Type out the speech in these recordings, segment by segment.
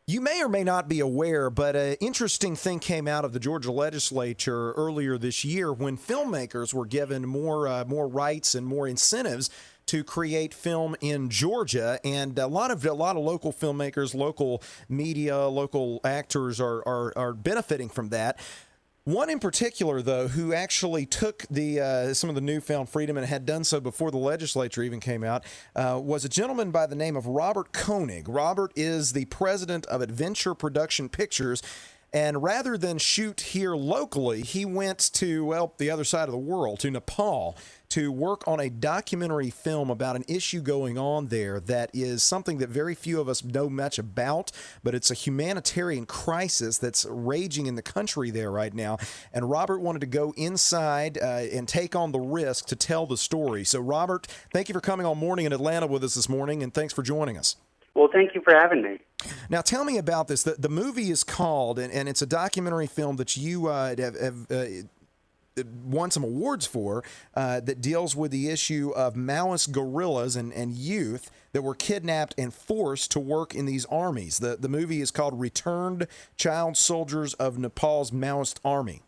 You may or may not be aware, but an interesting thing came out of the Georgia legislature earlier this year when filmmakers were given more rights and more incentives to create film in Georgia, and a lot of local filmmakers, local media, local actors are benefiting from that. One in particular, though, who actually took some of the newfound freedom and had done so before the legislature even came out, was a gentleman by the name of Robert Koenig. Robert is the president of Adventure Production Pictures, and rather than shoot here locally, he went to, well, the other side of the world, to Nepal, to work on a documentary film about an issue going on there that is something that very few of us know much about, but it's a humanitarian crisis that's raging in the country there right now. And Robert wanted to go inside and take on the risk to tell the story. So, Robert, thank you for coming on Morning in Atlanta with us this morning, and thanks for joining us. Well, thank you for having me. Now, tell me about this. The movie is called, and it's a documentary film that you have won some awards for, that deals with the issue of Maoist guerrillas and youth that were kidnapped and forced to work in these armies. The movie is called Returned Child Soldiers of Nepal's Maoist Army.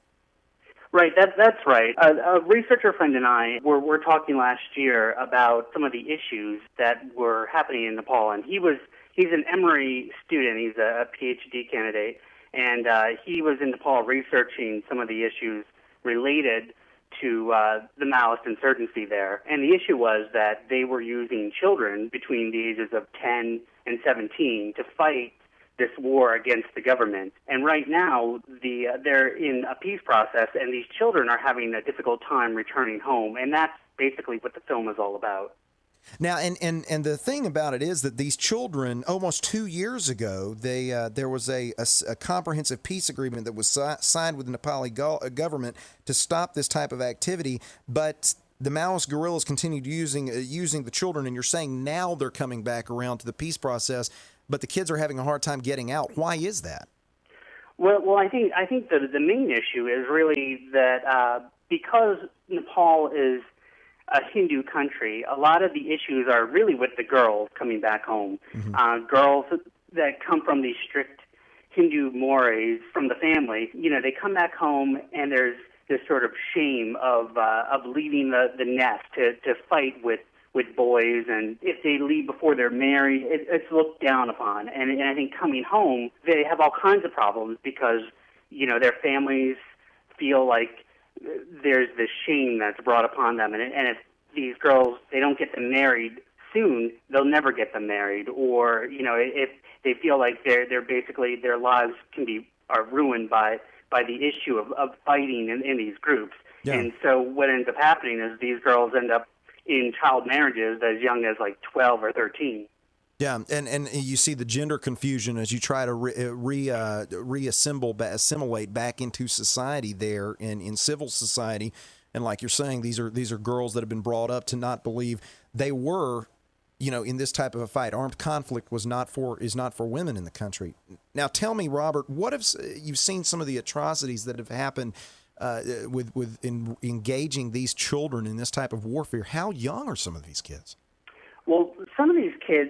Right, that's right. A researcher friend and I were talking last year about some of the issues that were happening in Nepal, and he's an Emory student. He's a PhD candidate, and he was in Nepal researching some of the issues related to the Maoist insurgency there. And the issue was that they were using children between the ages of 10 and 17 to fight this war against the government. And right now, they're in a peace process, and these children are having a difficult time returning home. And that's basically what the film is all about. Now, and the thing about it is that these children, almost 2 years ago, there was a comprehensive peace agreement that was signed with the Nepali government to stop this type of activity, but the Maoist guerrillas continued using the children, and you're saying now they're coming back around to the peace process, but the kids are having a hard time getting out. Why is that? Well, I think the main issue is really that because Nepal is a Hindu country, a lot of the issues are really with the girls coming back home. Mm-hmm. Girls that come from these strict Hindu mores from the family, they come back home and there's this sort of shame of leaving the nest to fight with boys, and if they leave before they're married, it's looked down upon. And I think coming home, they have all kinds of problems because, their families feel like there's this shame that's brought upon them. And if these girls, they don't get them married soon, they'll never get them married. Or, if they feel like they're basically, their lives are ruined by the issue of fighting in these groups. Yeah. And so what ends up happening is these girls end up in child marriages as young as like 12 or 13. Yeah, and you see the gender confusion as you try to assimilate back into society there in civil society, and like you're saying, these are girls that have been brought up to not believe they were, in this type of a fight. Armed conflict is not for women in the country. Now, tell me, Robert, what if you've seen some of the atrocities that have happened with engaging these children in this type of warfare? How young are some of these kids? Well, some of these kids,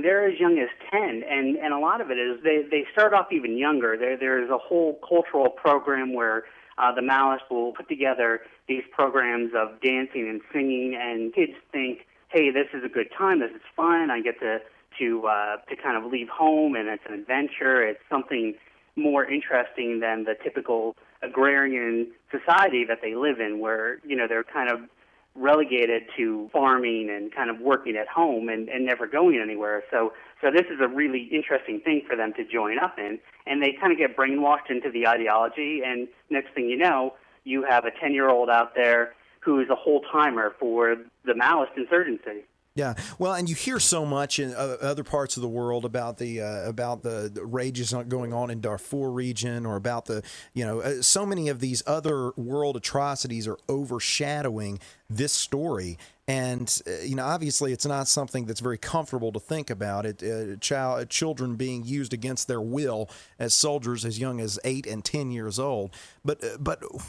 they're as young as 10, and a lot of it is they start off even younger. There's a whole cultural program where the Maoists will put together these programs of dancing and singing, and kids think, hey, this is a good time, this is fun, I get to kind of leave home, and it's an adventure, it's something more interesting than the typical agrarian society that they live in, where, they're kind of relegated to farming and kind of working at home and never going anywhere. So this is a really interesting thing for them to join up in, and they kind of get brainwashed into the ideology, and next thing you know, you have a 10-year-old out there who is a whole-timer for the Maoist insurgency. Yeah, well, and you hear so much in other parts of the world about the rages going on in Darfur region, or about so many of these other world atrocities are overshadowing this story. And obviously, it's not something that's very comfortable to think about. Children being used against their will as soldiers as young as 8 and 10 years old. But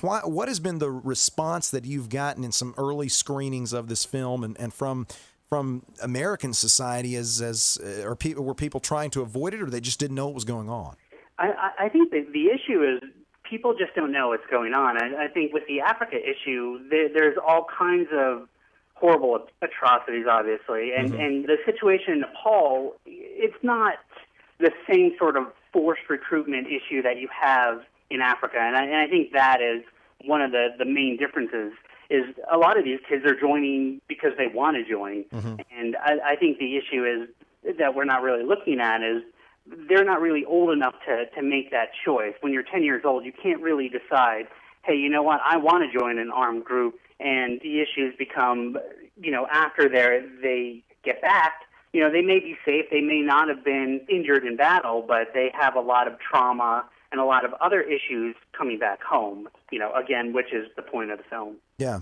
what has been the response that you've gotten in some early screenings of this film and from from American society were people trying to avoid it, or they just didn't know what was going on? I think that the issue is people just don't know what's going on. I think with the Africa issue, there's all kinds of horrible atrocities, obviously, and the situation in Nepal, it's not the same sort of forced recruitment issue that you have in Africa, and I think that is one of the main differences. Is a lot of these kids are joining because they want to join, and I think the issue is that we're not really looking at is they're not really old enough to make that choice. When you're 10 years old, you can't really decide, hey, you know what, I want to join an armed group, and the issues become, after they get back, they may be safe, they may not have been injured in battle, but they have a lot of trauma and a lot of other issues coming back home, again, which is the point of the film. Yeah.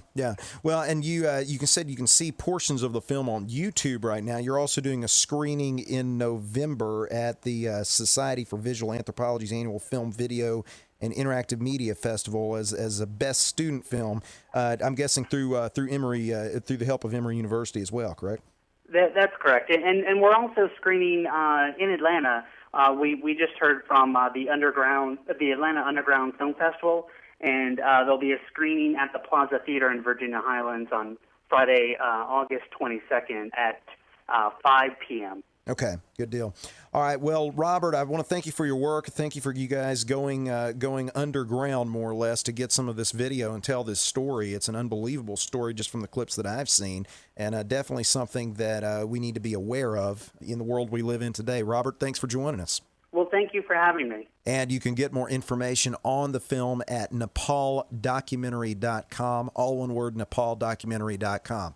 Well, and you can see portions of the film on YouTube right now. You're also doing a screening in November at the Society for Visual Anthropology's annual Film, Video, and Interactive Media Festival as a best student film. I'm guessing through Emory, through the help of Emory University as well, correct? That's correct. And we're also screening in Atlanta. We just heard from the Atlanta Underground Film Festival, and there'll be a screening at the Plaza Theater in Virginia Highlands on Friday, August 22nd at 5 p.m. Okay, good deal. All right, well, Robert, I want to thank you for your work. Thank you for you guys going underground, more or less, to get some of this video and tell this story. It's an unbelievable story just from the clips that I've seen, and definitely something that we need to be aware of in the world we live in today. Robert, thanks for joining us. Well, thank you for having me. And you can get more information on the film at nepaldocumentary.com, all one word, nepaldocumentary.com.